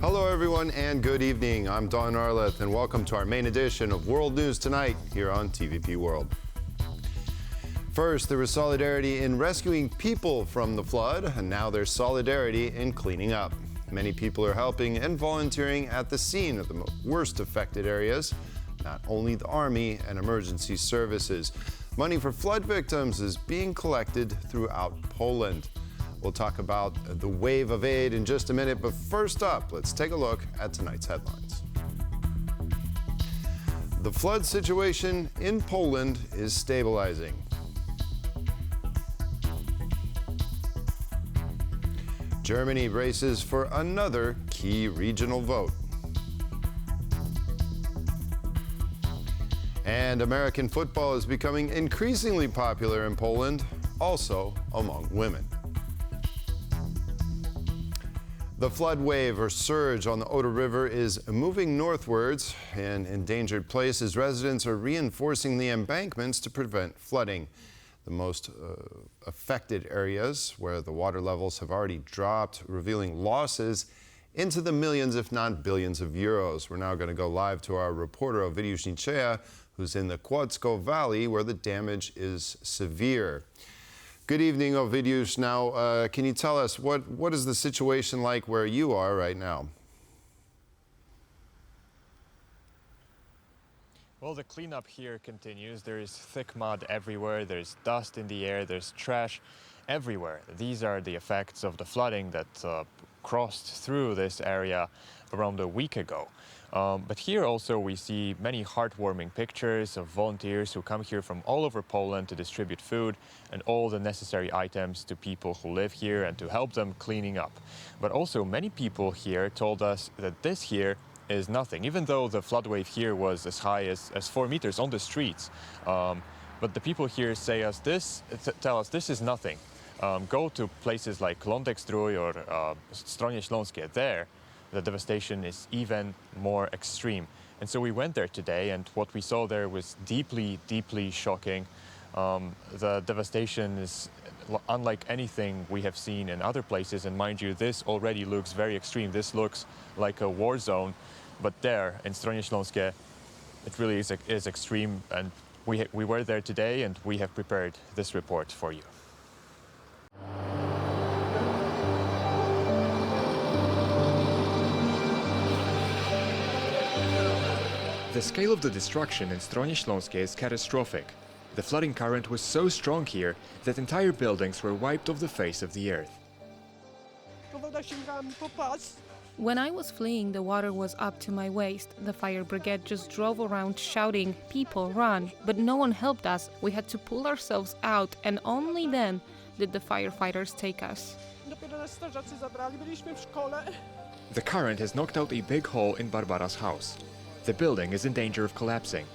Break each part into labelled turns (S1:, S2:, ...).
S1: Hello everyone and good evening. I'm Don Arleth and welcome to our main edition of World News Tonight here on TVP World. First, there was solidarity in rescuing people from the flood, and now there's solidarity in cleaning up. Many people are helping and volunteering at the scene of the worst affected areas, not only the Army and emergency services. Money for flood victims is being collected throughout Poland. We'll talk about the wave of aid in just a minute, but first up, let's take a look at tonight's headlines. The flood situation in Poland is stabilizing. Germany braces for another key regional vote. And American football is becoming increasingly popular in Poland, also among women. The flood wave or surge on the Oder River is moving northwards. In endangered places, residents are reinforcing the embankments to prevent flooding. The most affected areas where the water levels have already dropped, revealing losses into the millions, if not billions of euros. We're now going to go live to our reporter, Owidiusz Nicieja, who's in the Kłodzko Valley, where the damage is severe. Good evening, Owidiusz. Now, can you tell us what is the situation like where you are right now?
S2: Well, the cleanup here continues. There is thick mud everywhere, there's dust in the air, there's trash everywhere. These are the effects of the flooding that crossed through this area around a week ago. But here also we see many heartwarming pictures of volunteers who come here from all over Poland to distribute food and all the necessary items to people who live here and to help them cleaning up. But also many people here told us that this here is nothing, even though the flood wave here was as high as 4 meters on the streets. But the people here tell us this is nothing. Go to places like Lądek-Zdrój or Stronie Śląskie. There, the devastation is even more extreme. And so we went there today, and what we saw there was deeply, deeply shocking. The devastation is unlike anything we have seen in other places, and mind you, this already looks very extreme. This looks like a war zone, but there in Stronie Śląskie, it really is extreme, and we were there today, and we have prepared this report for you. The scale of the destruction in Stronie Śląskie is catastrophic. The flooding current was so strong here that entire buildings were wiped off the face of the earth.
S3: When I was fleeing, the water was up to my waist. The fire brigade just drove around shouting, "People, run!" But no one helped us. We had to pull ourselves out, and only then did the firefighters take us.
S2: The current has knocked out a big hole in Barbara's house. The building is in danger of collapsing.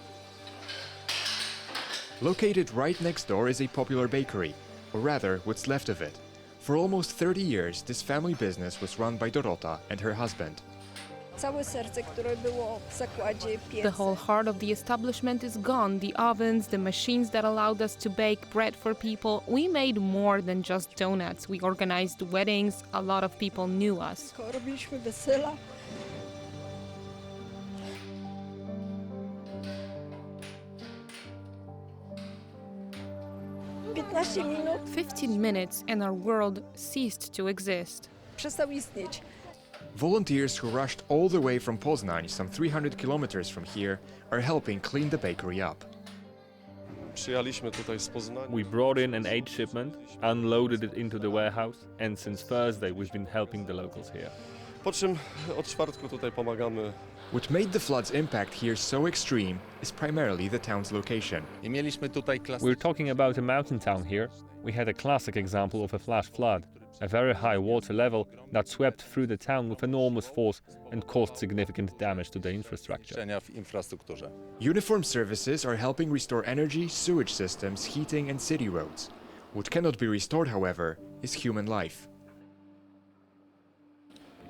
S2: Located right next door is a popular bakery, or rather, what's left of it. For almost 30 years, this family business was run by Dorota and her husband.
S3: The whole heart of the establishment is gone. The ovens, the machines that allowed us to bake bread for people. We made more than just donuts. We organized weddings. A lot of people knew us.
S4: minut.
S3: 15 minutes and our world ceased to exist.
S4: Przestał istnieć.
S2: Volunteers who rushed all the way from Poznań, some 300 kilometers from here, are helping clean the bakery up.
S5: We brought in an aid shipment, unloaded it into the warehouse, and since Thursday we've been helping the locals here.
S2: What made the flood's impact here so extreme is primarily the town's location.
S5: We're talking about a mountain town here. We had a classic example of a flash flood, a very high water level that swept through the town with enormous force and caused significant damage to the infrastructure.
S2: Uniformed services are helping restore energy, sewage systems, heating and city roads. What cannot be restored, however, is human life.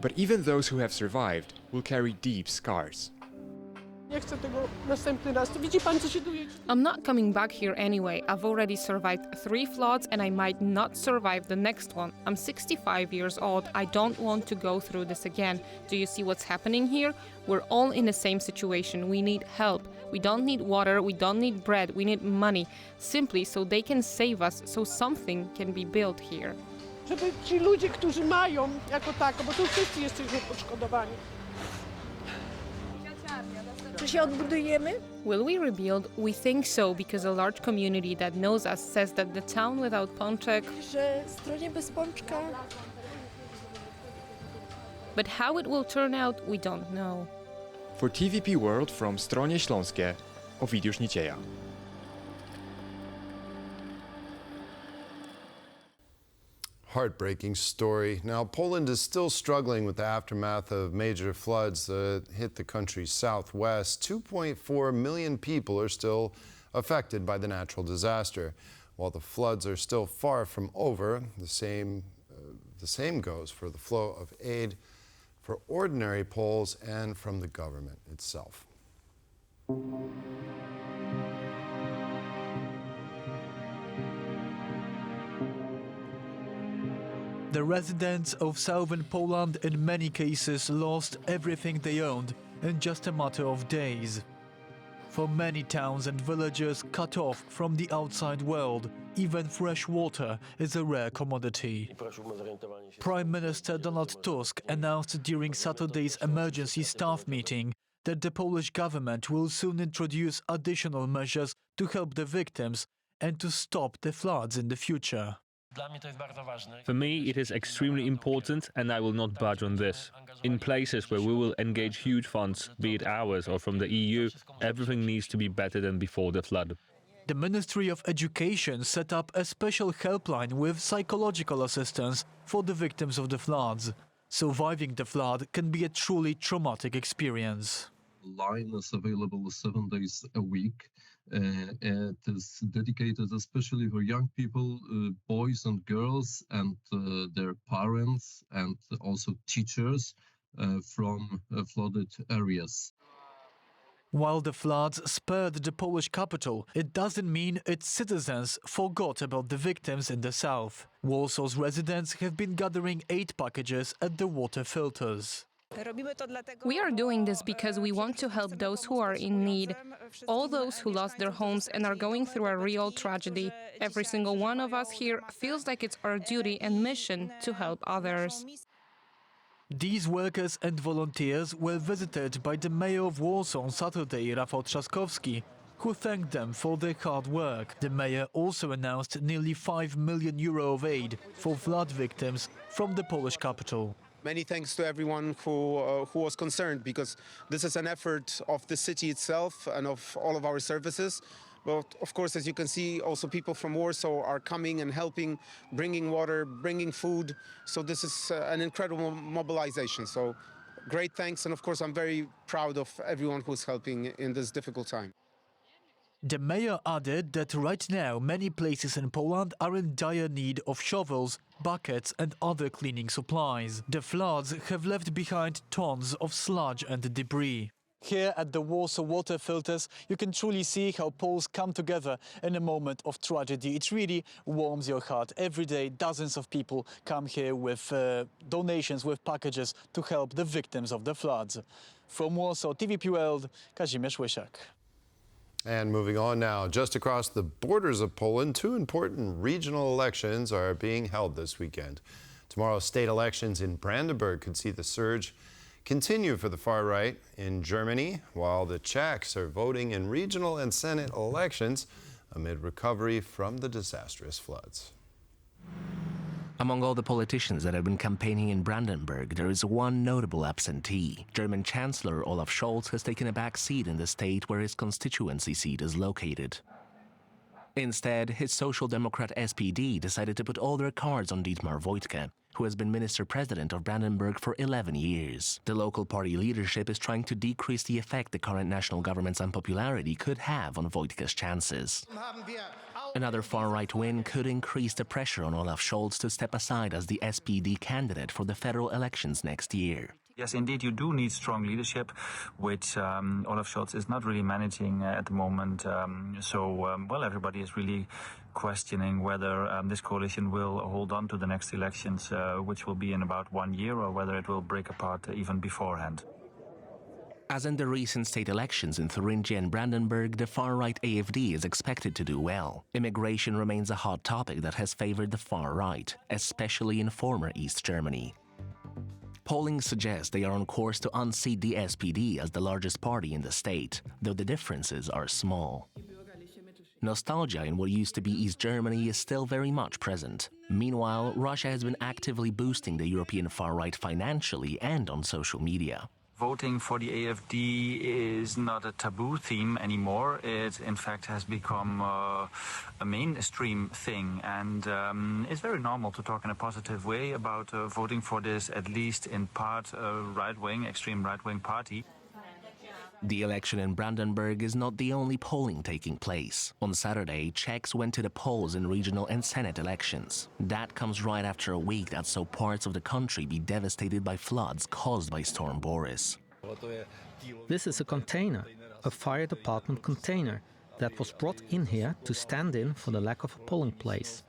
S2: But even those who have survived will carry deep scars.
S4: Nie chcę tego następny raz. To widzi pan, co się dzieje?
S3: I'm not coming back here anyway. I've already survived 3 floods and I might not survive the next one. I'm 65 years old. I don't want to go through this again. Do you see what's happening here? We're all in the same situation. We need help. We don't need water, we don't need bread, we need money. Simply so they can save us, so something can be built here.
S4: Żeby ci ludzie, którzy mają jako tako, bo tu wszyscy jesteśmy poszkodowani. Czy się odbudujemy?
S3: Will we rebuild? We think so because a large community that knows us says that the town without Pączek.
S4: Że stronie bez pączka.
S3: But how it will turn out, we don't know.
S2: For TVP World from Stronie Śląskie, Owidiusz Nicieja.
S1: Heartbreaking story. Now, Poland is still struggling with the aftermath of major floods that hit the country's southwest. 2.4 million people are still affected by the natural disaster. While the floods are still far from over, the same goes for the flow of aid for ordinary Poles and from the government itself.
S6: The residents of southern Poland in many cases lost everything they owned in just a matter of days. For many towns and villages cut off from the outside world, even fresh water is a rare commodity. Prime Minister Donald Tusk announced during Saturday's emergency staff meeting that the Polish government will soon introduce additional measures to help the victims and to stop the floods in the future.
S5: For me, it is extremely important and I will not budge on this. In places where we will engage huge funds, be it ours or from the EU, everything needs to be better than before the flood.
S6: The Ministry of Education set up a special helpline with psychological assistance for the victims of the floods. Surviving the flood can be a truly traumatic experience.
S7: Line is available 7 days a week. It is dedicated especially for young people, boys and girls, and their parents, and also teachers from flooded areas.
S6: While the floods spared the Polish capital, it doesn't mean its citizens forgot about the victims in the south. Warsaw's residents have been gathering aid packages at the water filters.
S3: We are doing this because we want to help those who are in need, all those who lost their homes and are going through a real tragedy. Every single one of us here feels like it's our duty and mission to help others.
S6: These workers and volunteers were visited by the mayor of Warsaw on Saturday, Rafał Trzaskowski, who thanked them for their hard work. The mayor also announced nearly €5 million of aid for flood victims from the Polish capital.
S8: Many thanks to everyone who was concerned, because this is an effort of the city itself and of all of our services. But of course, as you can see, also people from Warsaw are coming and helping, bringing water, bringing food. So this is an incredible mobilization. So great thanks. And of course, I'm very proud of everyone who's helping in this difficult time.
S6: The mayor added that right now many places in Poland are in dire need of shovels, buckets and other cleaning supplies. The floods have left behind tons of sludge and debris. Here at the Warsaw water filters, you can truly see how Poles come together in a moment of tragedy. It really warms your heart. Every day, dozens of people come here with donations, with packages to help the victims of the floods. From Warsaw, TVP World, Kazimierz Łysiak.
S1: And moving on now, just across the borders of Poland, 2 important regional elections are being held this weekend. Tomorrow's state elections in Brandenburg could see the surge continue for the far right in Germany, while the Czechs are voting in regional and Senate elections amid recovery from the disastrous floods.
S9: Among all the politicians that have been campaigning in Brandenburg, there is one notable absentee. German Chancellor Olaf Scholz has taken a back seat in the state where his constituency seat is located. Instead, his Social Democrat SPD decided to put all their cards on Dietmar Woidke, who has been minister-president of Brandenburg for 11 years. The local party leadership is trying to decrease the effect the current national government's unpopularity could have on Woidke's chances. Another far-right win could increase the pressure on Olaf Scholz to step aside as the SPD candidate for the federal elections next year.
S10: Yes, indeed, you do need strong leadership, which Olaf Scholz is not really managing at the moment. Well, everybody is really questioning whether this coalition will hold on to the next elections, which will be in about 1 year, or whether it will break apart even beforehand.
S9: As in the recent state elections in Thuringia and Brandenburg, the far-right AfD is expected to do well. Immigration remains a hot topic that has favored the far-right, especially in former East Germany. Polling suggests they are on course to unseat the SPD as the largest party in the state, though the differences are small. Nostalgia in what used to be East Germany is still very much present. Meanwhile, Russia has been actively boosting the European far-right financially and on social media.
S10: Voting for the AfD is not a taboo theme anymore. It, in fact, has become a mainstream thing, and it's very normal to talk in a positive way about voting for this, at least in part, right-wing, extreme right-wing party.
S9: The election in Brandenburg is not the only polling taking place. On Saturday, Czechs went to the polls in regional and Senate elections. That comes right after a week that saw parts of the country be devastated by floods caused by Storm Boris.
S11: This is a container, a fire department container, that was brought in here to stand in for the lack of a polling place.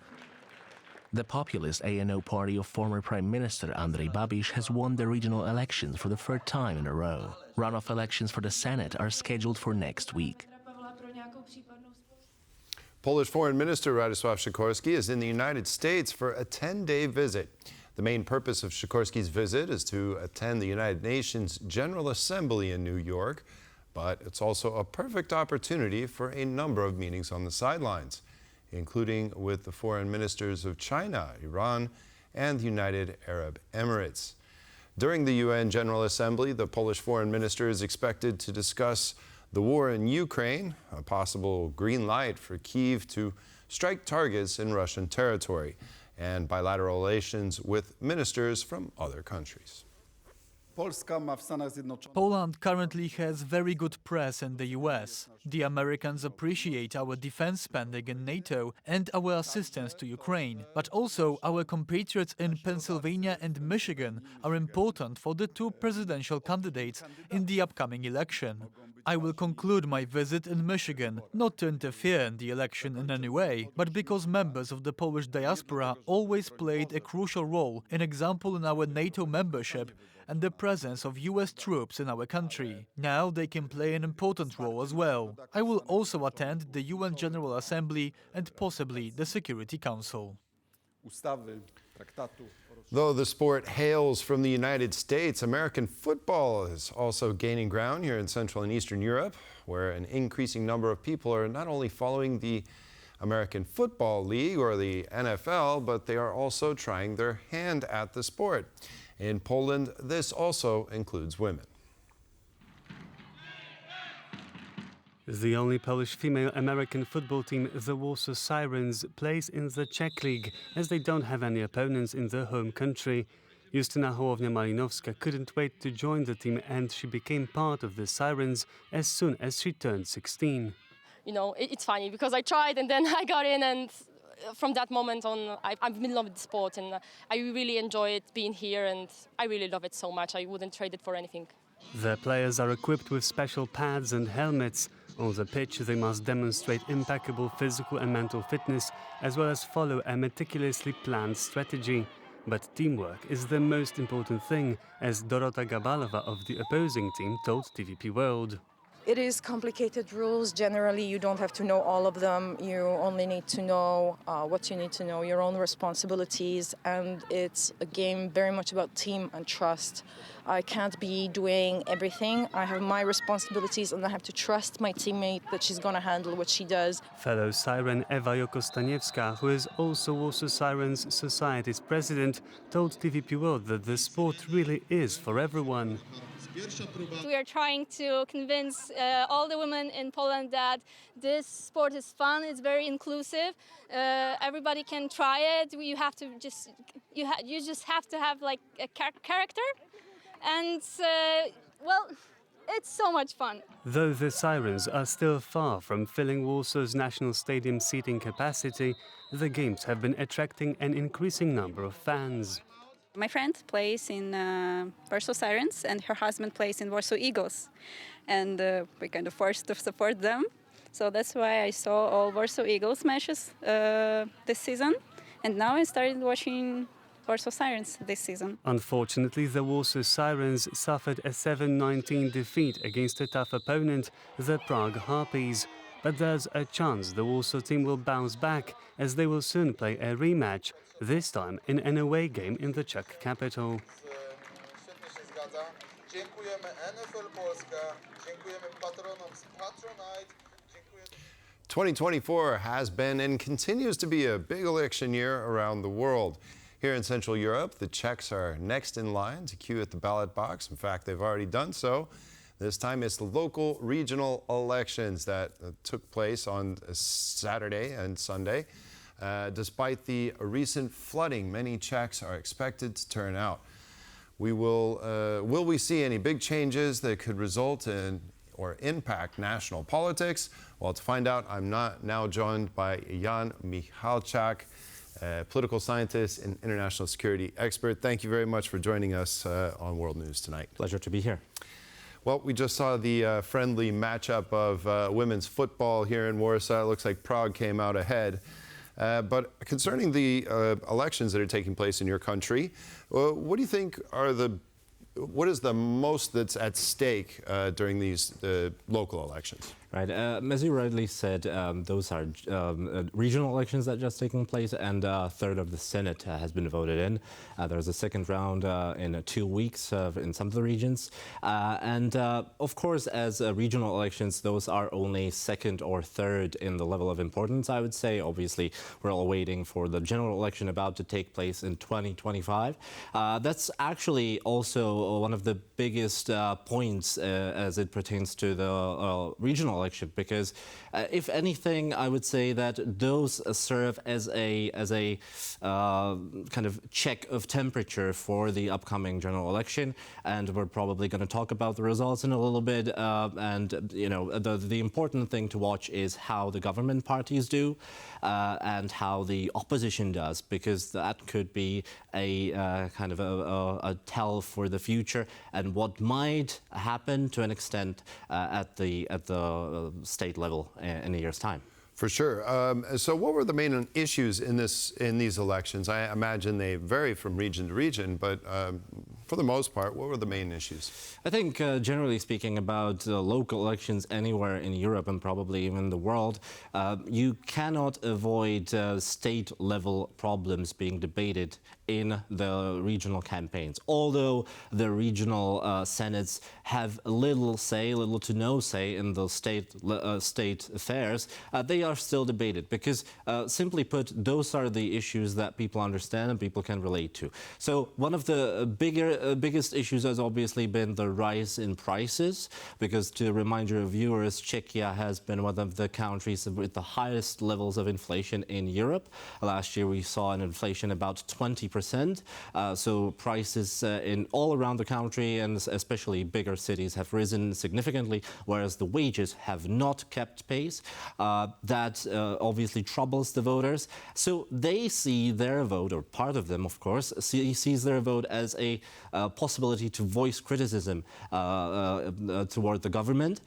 S9: The populist ANO party of former Prime Minister Andrej Babiš has won the regional elections for the third time in a row. Runoff elections for the Senate are scheduled for next week.
S1: Polish Foreign Minister Radosław Sikorski is in the United States for a 10-day visit. The main purpose of Sikorski's visit is to attend the United Nations General Assembly in New York, but it's also a perfect opportunity for a number of meetings on the sidelines, including with the foreign ministers of China, Iran, and the United Arab Emirates. During the UN General Assembly, the Polish foreign minister is expected to discuss the war in Ukraine, a possible green light for Kyiv to strike targets in Russian territory, and bilateral relations with ministers from other countries.
S6: Poland currently has very good press in the US. The Americans appreciate our defense spending in NATO and our assistance to Ukraine. But also our compatriots in Pennsylvania and Michigan are important for the two presidential candidates in the upcoming election. I will conclude my visit in Michigan, not to interfere in the election in any way, but because members of the Polish diaspora always played a crucial role, an example in our NATO membership and the presence of US troops in our country. Now they can play an important role as well. I will also attend the UN General Assembly and possibly the Security Council.
S1: Though the sport hails from the United States, American football is also gaining ground here in Central and Eastern Europe, where an increasing number of people are not only following the American Football League or the NFL, but they are also trying their hand at the sport. In Poland, this also includes women.
S12: The only Polish female American football team, the Warsaw Sirens, plays in the Czech League, as they don't have any opponents in their home country. Justyna Hołownia-Malinowska couldn't wait to join the team, and she became part of the Sirens as soon as she turned 16.
S13: You know, it's funny because I tried and then I got in, and from that moment on, I'm in love with the sport, and I really enjoy it being here, and I really love it so much. I wouldn't trade it for anything.
S12: The players are equipped with special pads and helmets. On the pitch, they must demonstrate impeccable physical and mental fitness, as well as follow a meticulously planned strategy. But teamwork is the most important thing, as Dorota Gabalowa of the opposing team told TVP World.
S14: It is complicated rules. Generally, you don't have to know all of them. You only need to know what you need to know, your own responsibilities. And it's a game very much about team and trust. I can't be doing everything. I have my responsibilities and I have to trust my teammate that she's going to handle what she does.
S12: Fellow Siren Ewa Jokostaniewska, who is also Warsaw Sirens Society's president, told TVP World that the sport really is for everyone.
S15: We are trying to convince all the women in Poland that this sport is fun, it's very inclusive, everybody can try it. You just have to have like a character, and well, it's so much fun.
S12: Though the Sirens are still far from filling Warsaw's national stadium seating capacity, the games have been attracting an increasing number of fans.
S16: My friend plays in Warsaw Sirens and her husband plays in Warsaw Eagles. And we're kind of forced to support them. So that's why I saw all Warsaw Eagles matches this season. And now I started watching Warsaw Sirens this season.
S12: Unfortunately, the Warsaw Sirens suffered a 7-19 defeat against a tough opponent, the Prague Harpies. But there's a chance the Warsaw team will bounce back, as they will soon play a rematch, this time in an away game in the Czech capital.
S1: 2024 has been and continues to be a big election year around the world. Here in Central Europe, the Czechs are next in line to queue at the ballot box. In fact, they've already done so. This time it's the local regional elections that took place on Saturday and Sunday. Despite the recent flooding, many Czechs are expected to turn out. Will we see any big changes that could result in or impact national politics? Well, to find out, I'm now joined by Jan Michalczak, political scientist and international security expert. Thank you very much for joining us on World News tonight.
S17: Pleasure to be here.
S1: Well, we just saw the friendly matchup of women's football here in Warsaw. It looks like Prague came out ahead. But concerning the elections that are taking place in your country, what do you think what is the most that's at stake during these local elections?
S17: Right, as you rightly said, those are regional elections that just taken place, and a third of the Senate has been voted in. There's a second round in 2 weeks in some of the regions. Of course, as regional elections, those are only second or third in the level of importance, I would say. Obviously, we're all waiting for the general election about to take place in 2025. That's actually also one of the biggest points as it pertains to the regional election, because if anything, I would say that those serve as a kind of check of temperature for the upcoming general election, and we're probably going to talk about the results in a little bit. The important thing to watch is how the government parties do and how the opposition does, because that could be a kind of a tell for the future and what might happen to an extent at the state level in a year's time.
S1: For sure. So what were the main issues in these elections? I imagine they vary from region to region, but for the most part, what were the main issues?
S17: I think, generally speaking, about local elections anywhere in Europe and probably even the world, you cannot avoid state-level problems being debated in the regional campaigns. Although the regional senates have little to no say in the state affairs, they are still debated because, simply put, those are the issues that people understand and people can relate to. So one of the biggest issues has obviously been the rise in prices, because to remind your viewers, Czechia has been one of the countries with the highest levels of inflation in Europe. Last year we saw an inflation about 20%. So prices in all around the country and especially bigger cities have risen significantly, whereas the wages have not kept pace. That obviously troubles the voters. So they see their vote, or part of them, of course, sees their vote as a possibility to voice criticism toward the government.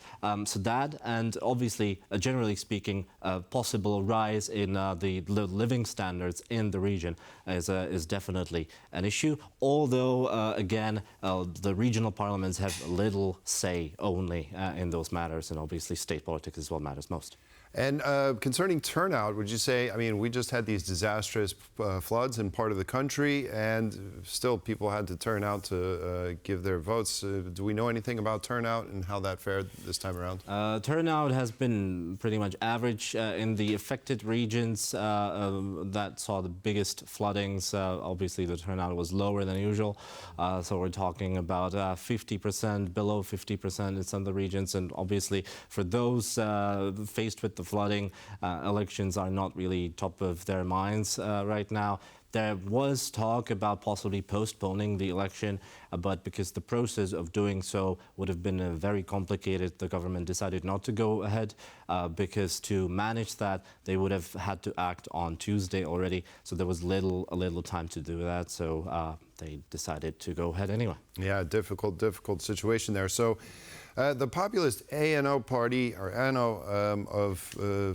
S17: So that, and obviously, generally speaking, a possible rise in the living standards in the region is definitely an issue. Although, again, the regional parliaments have little say only in those matters, and obviously state politics is what matters most.
S1: And concerning turnout, would you say, I mean, we just had these disastrous floods in part of the country, and still people had to turn out to give their votes. Do we know anything about turnout and how that fared this time around?
S17: Turnout has been pretty much average in the affected regions that saw the biggest floodings. Obviously, the turnout was lower than usual. So we're talking about 50%, below 50% in some of the regions. And obviously, for those faced with the flooding, elections are not really top of their minds right now. There was talk about possibly postponing the election, but because the process of doing so would have been very complicated, the government decided not to go ahead, because to manage that, they would have had to act on Tuesday already, so there was little time to do that. So they decided to go ahead anyway.
S1: Yeah, difficult situation there. So the populist ANO party, or ANO, of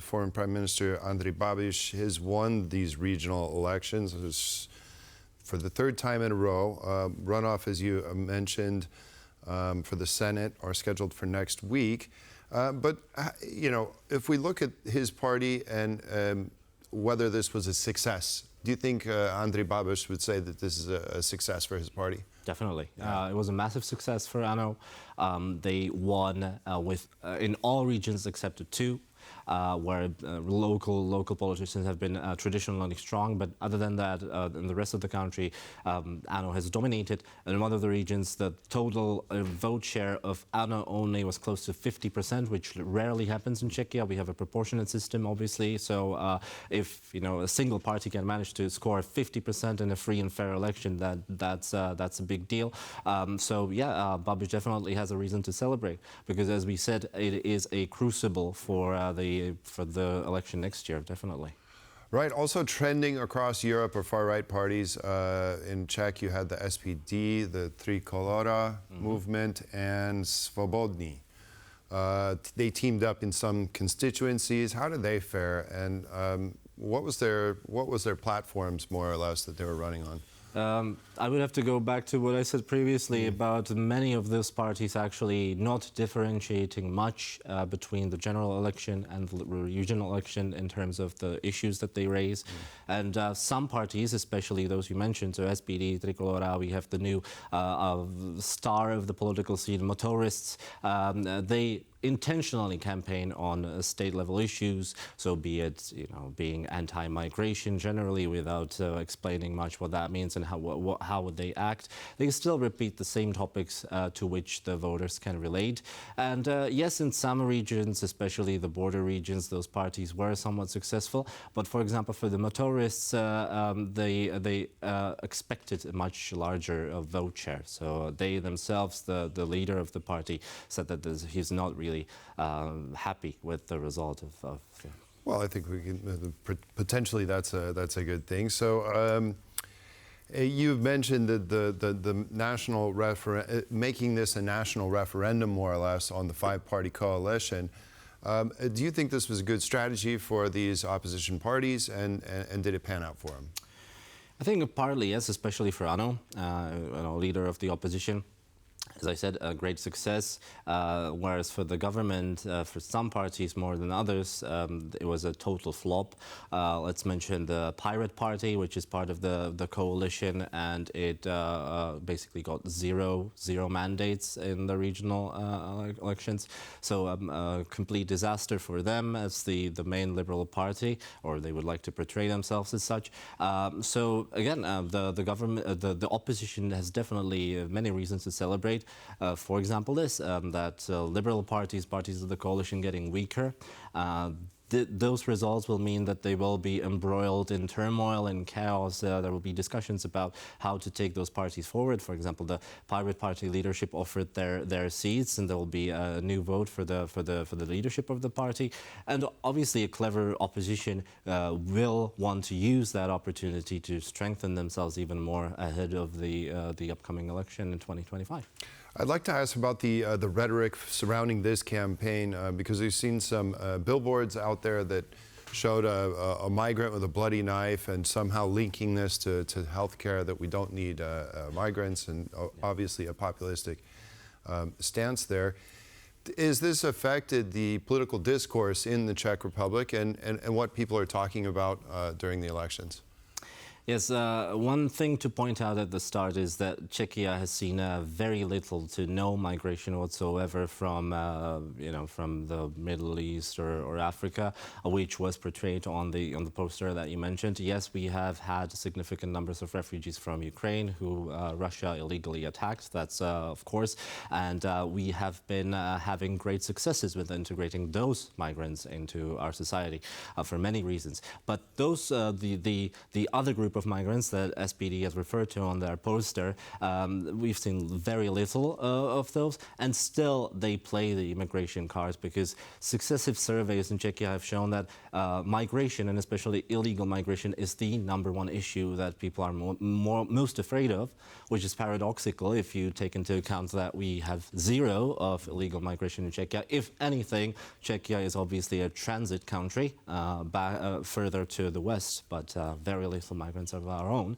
S1: former Prime Minister Andrej Babiš has won these regional elections for the third time in a row. Runoff, as you mentioned, for the Senate are scheduled for next week. But, you know, if we look at his party and whether this was a success, do you think Andrej Babiš would say that this is a success for his party?
S17: Definitely. It was a massive success for ANO. They won in all regions except two, where local politicians have been traditionally strong. But other than that, in the rest of the country, ANO has dominated. In one of the regions, the total vote share of ANO only was close to 50%, which rarely happens in Czechia. We have a proportionate system, obviously. So if a single party can manage to score 50% in a free and fair election, that's a big deal. So yeah, Babiš definitely has a reason to celebrate, because as we said, it is a crucible for the election next year, definitely.
S1: Right. Also trending across Europe are far-right parties. In Czech, you had the SPD, the Trikolora movement, and Svobodní. They teamed up in some constituencies. How did they fare? And what was their platforms, more or less, that they were running on?
S17: I would have to go back to what I said previously about many of those parties actually not differentiating much between the general election and the regional election in terms of the issues that they raise. And some parties, especially those you mentioned, so SPD, Trikolora, we have the new star of the political scene, motorists, they intentionally campaign on state-level issues, so be it being anti-migration generally, without explaining much what that means and how would they act. They still repeat the same topics to which the voters can relate. And yes, in some regions, especially the border regions, those parties were somewhat successful. But for example, for the motorists, they expected a much larger vote share. So they themselves, the leader of the party, said that he's not really happy with the result of
S1: Well, I think we can potentially that's a good thing. So you've mentioned that the national making this a national referendum, more or less, on the five-party coalition. Do you think this was a good strategy for these opposition parties, and did it pan out for them?
S17: I think partly yes, especially for ANO, leader of the opposition. As I said, a great success, whereas for the government, for some parties more than others, it was a total flop. Let's mention the Pirate Party, which is part of the coalition, and it basically got zero mandates in the regional elections. So a complete disaster for them as the main liberal party, or they would like to portray themselves as such. So again, the government, the opposition has definitely many reasons to celebrate. For example, that liberal parties of the coalition getting weaker. Those results will mean that they will be embroiled in turmoil and chaos. There will be discussions about how to take those parties forward. For example, the Pirate Party leadership offered their seats, and there will be a new vote for the leadership of the party. And obviously, a clever opposition will want to use that opportunity to strengthen themselves even more ahead of the upcoming election in 2025.
S1: I'd like to ask about the rhetoric surrounding this campaign, because we've seen some billboards out there that showed a migrant with a bloody knife and somehow linking this to healthcare, that we don't need migrants, and obviously a populistic stance there. Is this affected the political discourse in the Czech Republic and what people are talking about during the elections?
S17: Yes, one thing to point out at the start is that Czechia has seen very little to no migration whatsoever from, from the Middle East or Africa, which was portrayed on the poster that you mentioned. Yes, we have had significant numbers of refugees from Ukraine who Russia illegally attacked. That's of course, and we have been having great successes with integrating those migrants into our society for many reasons. But those the other group group of migrants that SPD has referred to on their poster. We've seen very little of those, and still they play the immigration cards, because successive surveys in Czechia have shown that migration, and especially illegal migration, is the #1 issue that people are most afraid of, which is paradoxical if you take into account that we have 0 of illegal migration in Czechia. If anything, Czechia is obviously a transit country further to the west, but very little migrants of our own.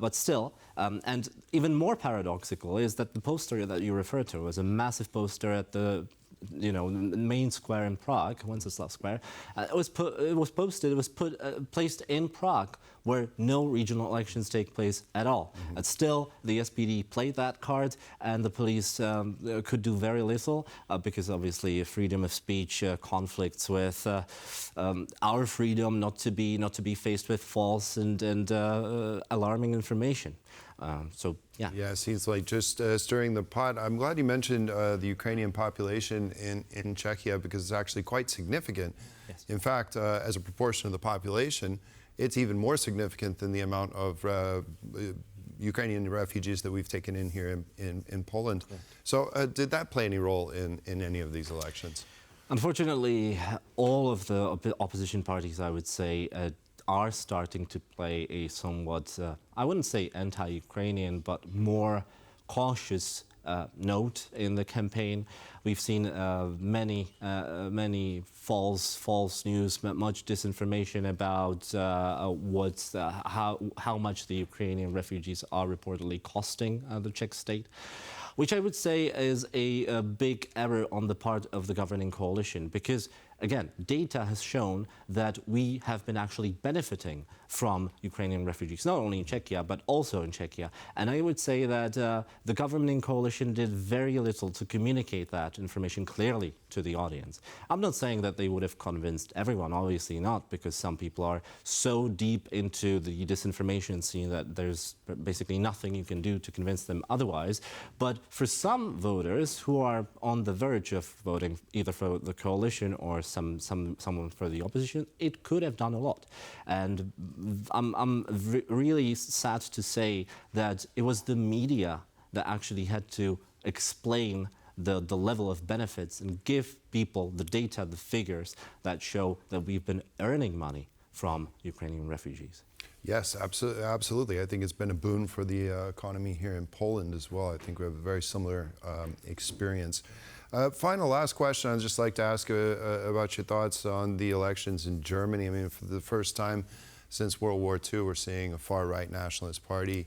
S17: But still, and even more paradoxical is that the poster that you referred to was a massive poster at the main square in Prague, Wenceslav Square. It was placed in Prague, where no regional elections take place at all. And still, the SPD played that card, and the police could do very little, because obviously freedom of speech conflicts with our freedom not to be faced with false and alarming information. So, yeah.
S1: Yeah, it seems like just stirring the pot. I'm glad you mentioned the Ukrainian population in Czechia, because it's actually quite significant.
S17: Yes.
S1: In fact, as a proportion of the population, it's even more significant than the amount of Ukrainian refugees that we've taken in here in Poland. Yeah. So did that play any role in any of these elections?
S17: Unfortunately, all of the opposition parties, I would say, are starting to play a somewhat, I wouldn't say anti-Ukrainian, but more cautious note in the campaign. We've seen many false news, much disinformation about how much the Ukrainian refugees are reportedly costing the Czech state, which I would say is a big error on the part of the governing coalition, because again, data has shown that we have been actually benefiting from Ukrainian refugees, not only in Czechia, but also in Czechia. And I would say that the governing coalition did very little to communicate that information clearly to the audience. I'm not saying that they would have convinced everyone, obviously not, because some people are so deep into the disinformation scene that there's basically nothing you can do to convince them otherwise. But for some voters who are on the verge of voting either for the coalition or someone for the opposition, it could have done a lot. And I'm really sad to say that it was the media that actually had to explain the level of benefits and give people the data, the figures that show that we've been earning money from Ukrainian refugees.
S1: Yes, absolutely. I think it's been a boon for the economy here in Poland as well. I think we have a very similar experience. Last question, I'd just like to ask about your thoughts on the elections in Germany. I mean, for the first time since World War II, we're seeing a far-right nationalist party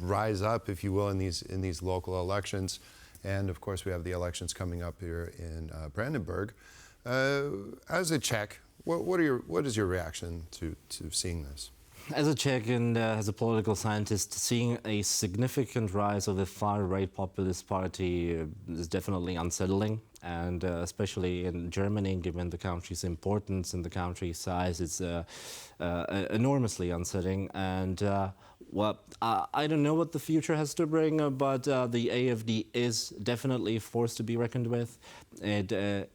S1: rise up, if you will, in these local elections. And of course, we have the elections coming up here in Brandenburg. As a Czech, what is your reaction to seeing this?
S17: As a Czech and as a political scientist, seeing a significant rise of the far-right populist party is definitely unsettling. And especially in Germany, given the country's importance and the country's size, it's enormously unsettling. And I don't know what the future has to bring, but the AfD is definitely a force to be reckoned with. It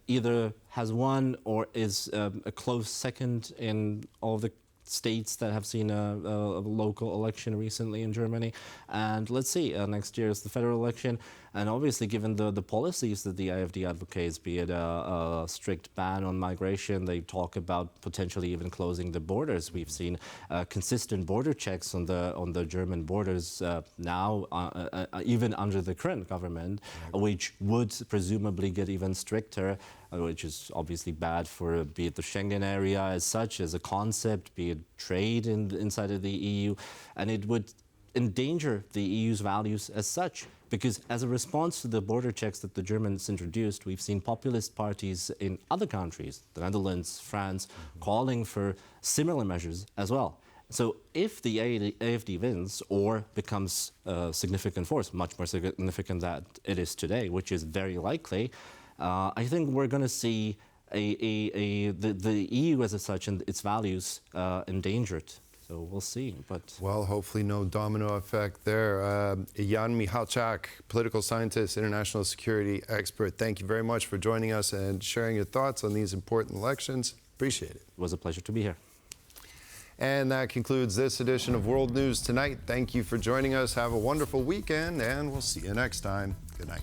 S17: either has won or is a close second in all the states that have seen a local election recently in Germany. And let's see, next year is the federal election. And obviously, given the policies that the AfD advocates, be it a strict ban on migration, they talk about potentially even closing the borders. We've seen consistent border checks on the German borders now, even under the current government, which would presumably get even stricter, which is obviously bad for, be it the Schengen area as such, as a concept, be it trade inside of the EU, and it would endanger the EU's values as such. Because as a response to the border checks that the Germans introduced, we've seen populist parties in other countries, the Netherlands, France, calling for similar measures as well. So if the AfD wins or becomes a significant force, much more significant than it is today, which is very likely, I think we're going to see the EU as such and its values endangered. So we'll see. But
S1: well, hopefully no domino effect there. Jan Michalczak, political scientist, international security expert, thank you very much for joining us and sharing your thoughts on these important elections. Appreciate it.
S17: It was a pleasure to be here.
S1: And that concludes this edition of World News Tonight. Thank you for joining us. Have a wonderful weekend, and we'll see you next time. Good night.